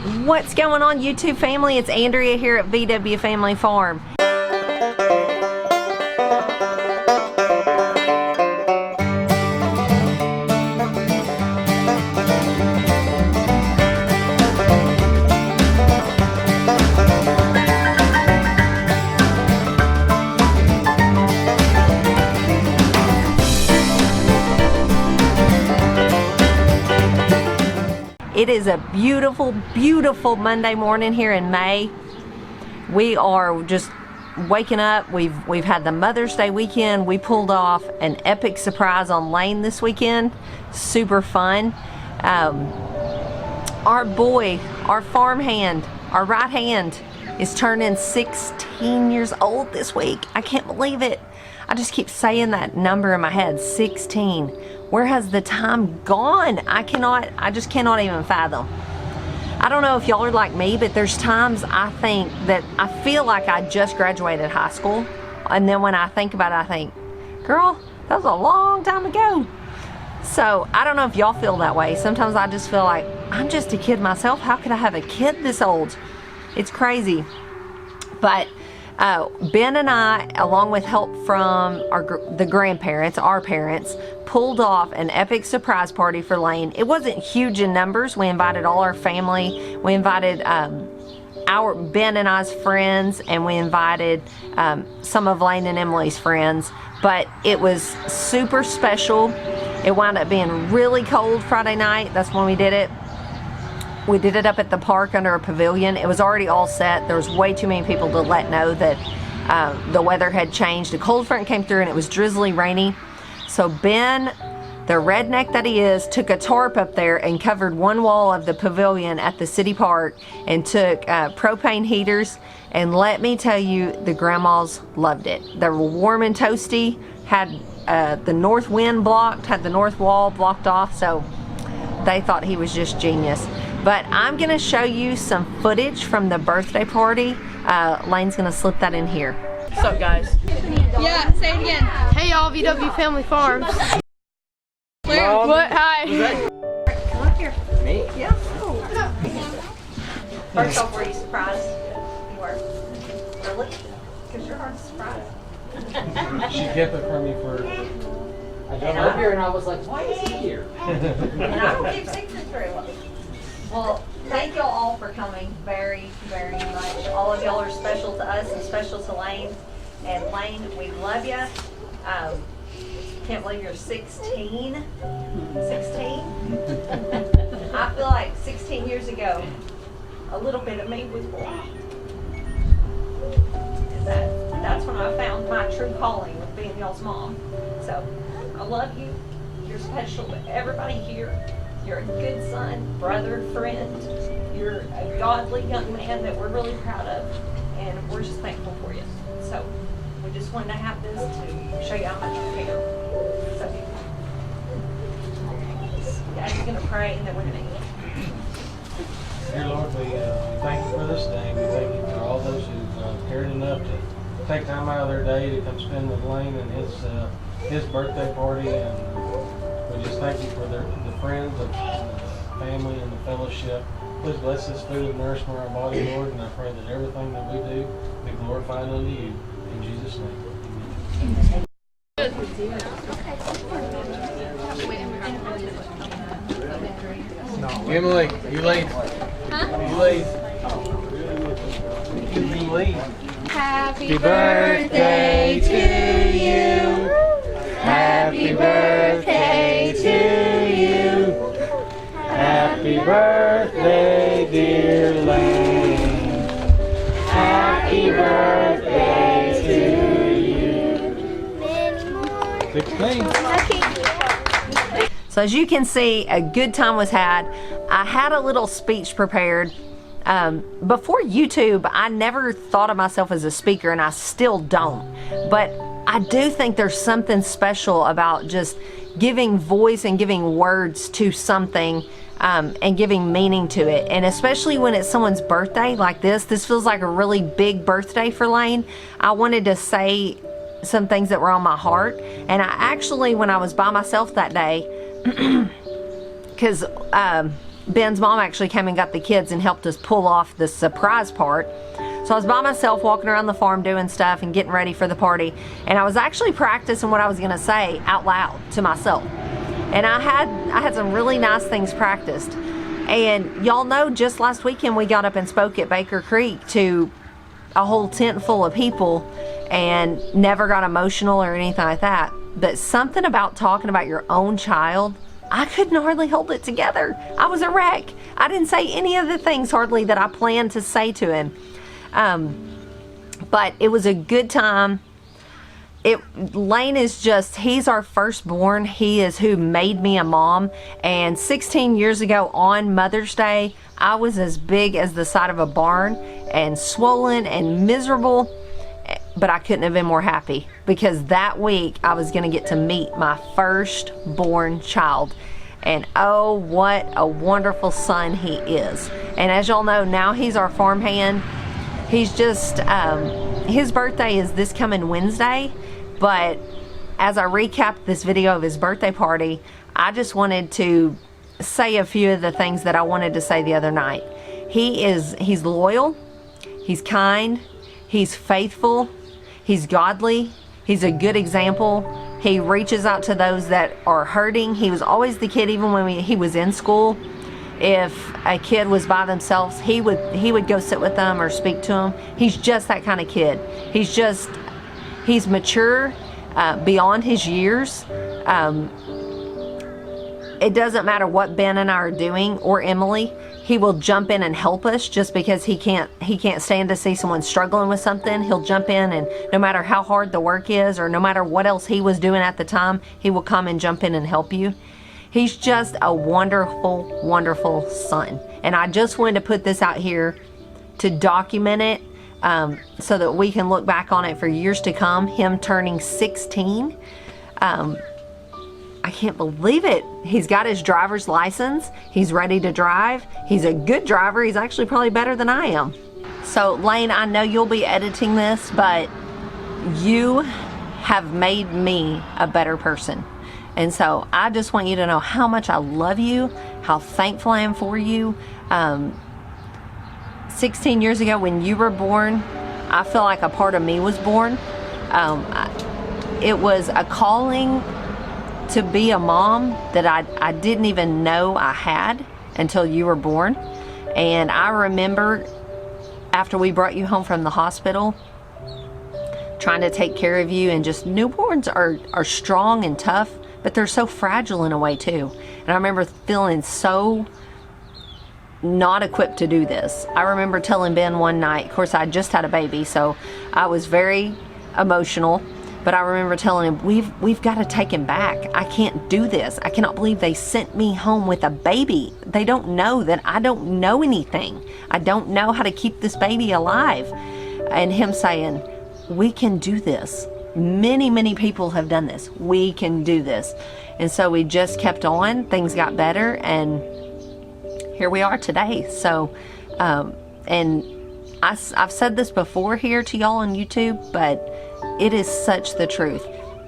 What's going on, YouTube family? It's Andrea here at VW Family Farm. It is a beautiful, beautiful Monday morning here in May. We are just waking up. We've had the Mother's Day weekend. We pulled off an epic surprise on Lane this weekend. Super fun. Our boy, our farm hand, our right hand is turning 16 years old this week. I can't believe it. I just keep saying that number in my head, 16. Where has the time gone? I just cannot even fathom. I don't know if y'all are like me, but there's times I think that I feel like I just graduated high school. And then when I think about it, I think, girl, that was a long time ago. So I don't know if y'all feel that way. Sometimes I just feel like I'm just a kid myself. How could I have a kid this old? It's crazy. But Ben and I, along with help from the grandparents, our parents, pulled off an epic surprise party for Lane. It wasn't huge in numbers. We invited all our family. We invited Ben and I's friends, and we invited some of Lane and Emily's friends. But it was super special. It wound up being really cold Friday night. That's when we did it. We did it up at the park under a pavilion. It was already all set. There was way too many people to let know that the weather had changed. A cold front came through and it was drizzly, rainy. So Ben, the redneck that he is, took a tarp up there and covered one wall of the pavilion at the city park and took propane heaters. And let me tell you, the grandmas loved it. They were warm and toasty, had the north wind blocked, had the north wall blocked off. So they thought he was just genius. But I'm gonna show you some footage from the birthday party. Lane's gonna slip that in here. What's up, guys? Yeah, say it again. Hey, y'all, VW Family Farms. Mom, what? Hi. Come up here. Me? Yeah. First off, were you surprised? You were? Really? Because you're hard to surprise. She kept it from me for... I got up here and I was like, why is he here? And I don't keep secrets very well. Well, thank y'all all for coming very, very much. All of y'all are special to us and special to Lane. And Lane, we love you. Can't believe you're 16. 16? I feel like 16 years ago, a little bit of me was born. And that's when I found my true calling with being y'all's mom. So, I love you. You're special to everybody here. You're a good son, brother, friend. You're a godly young man that we're really proud of, and we're just thankful for you. So we just wanted to have this to show you how much we care. So Daddy's going to pray, and then we're going to eat. Dear Lord, we thank you for this day. We thank you for all those who cared enough to take time out of their day to come spend with Lane and his birthday party. And we just thank you for the friends, the family, and the fellowship. Please bless this food and nourishment of our body, Lord, and I pray that everything that we do be glorified unto you. In Jesus' name, amen. Emily, you leave. Huh? You leave. You leave. Happy birthday to you. Happy birthday to you. Happy birthday, dear Lane. Happy birthday to you. 16. So as you can see, a good time was had. I had a little speech prepared. Before YouTube, I never thought of myself as a speaker, and I still don't. But I do think there's something special about just giving voice and giving words to something and giving meaning to it. And especially when it's someone's birthday like this feels like a really big birthday for Lane. I wanted to say some things that were on my heart. And I actually, when I was by myself that day, because Ben's mom actually came and got the kids and helped us pull off the surprise part. So I was by myself walking around the farm doing stuff and getting ready for the party. And I was actually practicing what I was gonna say out loud to myself. And I had some really nice things practiced. And y'all know just last weekend we got up and spoke at Baker Creek to a whole tent full of people and never got emotional or anything like that. But something about talking about your own child, I couldn't hardly hold it together. I was a wreck. I didn't say any of the things hardly that I planned to say to him. But it was a good time. Lane is just, he's our firstborn. He is who made me a mom. And 16 years ago on Mother's Day, I was as big as the side of a barn and swollen and miserable, but I couldn't have been more happy because that week I was gonna get to meet my firstborn child. And oh, what a wonderful son he is. And as y'all know, now he's our farmhand. He's just, his birthday is this coming Wednesday. But as I recapped this video of his birthday party, I just wanted to say a few of the things that I wanted to say the other night. He's loyal, he's kind, he's faithful, he's godly, he's a good example. He reaches out to those that are hurting. He was always the kid, even when he was in school. If a kid was by themselves, he would go sit with them or speak to them. He's just that kind of kid. He's mature beyond his years. It doesn't matter what Ben and I are doing, or Emily. He will jump in and help us just because he can't stand to see someone struggling with something. He'll jump in, and no matter how hard the work is or no matter what else he was doing at the time, he will come and jump in and help you. He's just a wonderful, wonderful son. And I just wanted to put this out here to document it. So that we can look back on it for years to come. Him turning 16. I can't believe it. He's got his driver's license. He's ready to drive. He's a good driver. He's actually probably better than I am. So Lane, I know you'll be editing this, but you have made me a better person. And so I just want you to know how much I love you, how thankful I am for you. 16 years ago when you were born, I feel like a part of me was born. It was a calling to be a mom that I didn't even know I had until you were born. And I remember after we brought you home from the hospital, trying to take care of you, and just newborns are strong and tough, but they're so fragile in a way too. And I remember feeling so not equipped to do this. I remember telling Ben one night, of course I just had a baby, so I was very emotional, but I remember telling him, we've got to take him back. I can't do this. I cannot believe they sent me home with a baby. They don't know that I don't know anything. I don't know how to keep this baby alive. And him saying, we can do this. Many, many people have done this. We can do this. And so we just kept on. Things got better, and here we are today. So, and I've said this before here to y'all on YouTube, but it is such the truth.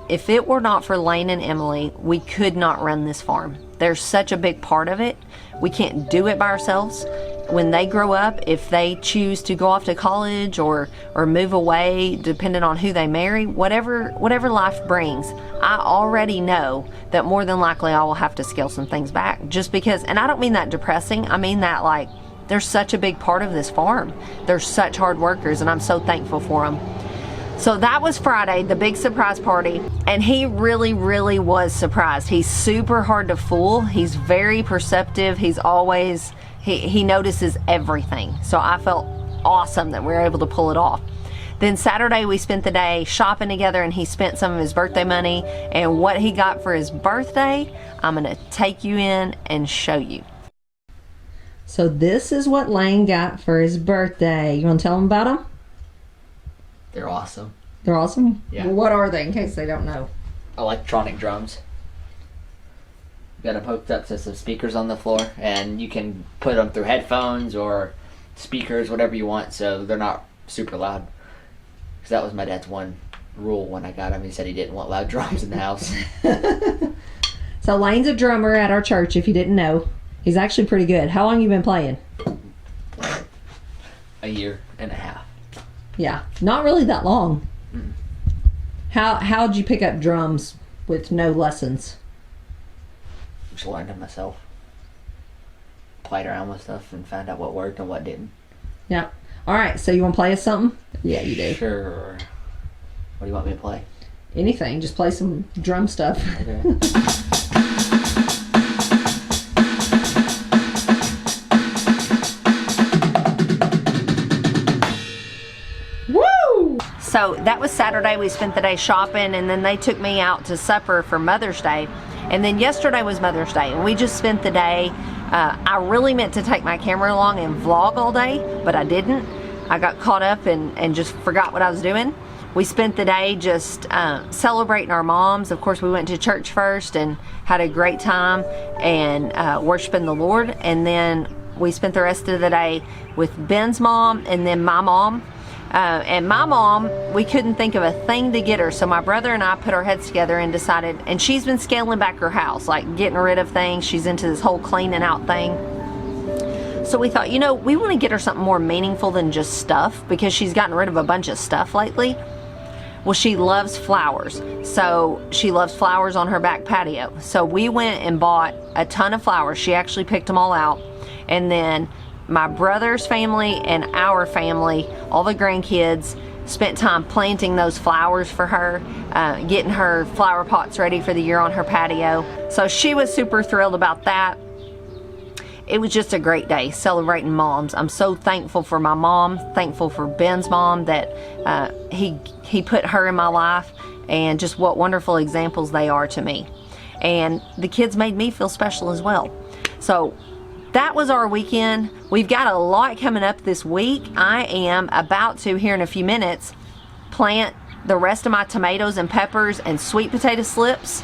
If it were not for Lane and Emily, we could not run this farm. They're such a big part of it. We can't do it by ourselves. When they grow up, if they choose to go off to college or move away, depending on who they marry, whatever life brings, I already know that more than likely I will have to scale some things back, just because, and I don't mean that depressing, I mean that like, they're such a big part of this farm. They're such hard workers, and I'm so thankful for them. So that was Friday, the big surprise party, and he really, really was surprised. He's super hard to fool. He's very perceptive. He's always, he notices everything. So I felt awesome that we were able to pull it off. Then Saturday we spent the day shopping together, and he spent some of his birthday money, and what he got for his birthday, I'm gonna take you in and show you. So this is what Lane got for his birthday. You wanna tell him about them? They're awesome. They're awesome? Yeah. Well, what are they, in case they don't know? Electronic drums. Got them hooked up to some speakers on the floor, and you can put them through headphones or speakers, whatever you want, so they're not super loud. Because that was my dad's one rule when I got him. He said he didn't want loud drums in the house. So Lane's a drummer at our church, if you didn't know. He's actually pretty good. How long you been playing? A year and a half. Yeah, not really that long. How'd you pick up drums with no lessons? Just learned it myself. Played around with stuff and found out what worked and what didn't. Yeah. All right, so you want to play us something? Yeah, you do. Sure. What do you want me to play? Anything. Just play some drum stuff. Okay. Woo! So that was Saturday. We spent the day shopping, and then they took me out to supper for Mother's Day. And then yesterday was Mother's Day, and we just spent the day. I really meant to take my camera along and vlog all day, but I didn't. I got caught up and just forgot what I was doing. We spent the day just celebrating our moms. Of course, we went to church first and had a great time and worshiping the Lord. And then we spent the rest of the day with Ben's mom and then my mom. And my mom, we couldn't think of a thing to get her, so my brother and I put our heads together and decided, and she's been scaling back her house, like getting rid of things. She's into this whole cleaning out thing. So we thought, you know, we want to get her something more meaningful than just stuff, because she's gotten rid of a bunch of stuff lately. Well, she loves flowers, so she loves flowers on her back patio. So we went and bought a ton of flowers. She actually picked them all out, and then my brother's family and our family, all the grandkids, spent time planting those flowers for her, getting her flower pots ready for the year on her patio. So she was super thrilled about that. It was just a great day celebrating moms. I'm so thankful for my mom, thankful for Ben's mom that he put her in my life, and just what wonderful examples they are to me. And the kids made me feel special as well. So that was our weekend. We've got a lot coming up this week. I am about to, here in a few minutes, plant the rest of my tomatoes and peppers and sweet potato slips.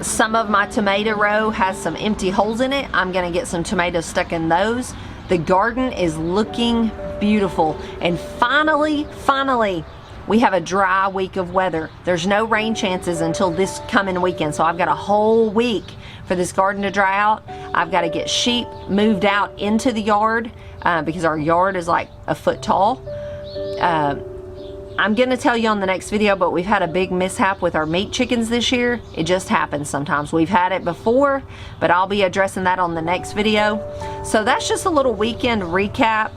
Some of my tomato row has some empty holes in it. I'm gonna get some tomatoes stuck in those. The garden is looking beautiful. And finally, we have a dry week of weather. There's no rain chances until this coming weekend, so I've got a whole week for this garden to dry out. I've got to get sheep moved out into the yard because our yard is like a foot tall. I'm gonna tell you on the next video, but we've had a big mishap with our meat chickens this year. It just happens sometimes. We've had it before, but I'll be addressing that on the next video. So that's just a little weekend recap.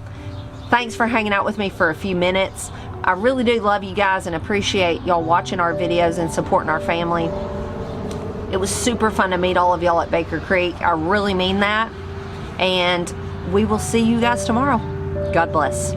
Thanks for hanging out with me for a few minutes. I really do love you guys and appreciate y'all watching our videos and supporting our family. It was super fun to meet all of y'all at Baker Creek. I really mean that. And we will see you guys tomorrow. God bless.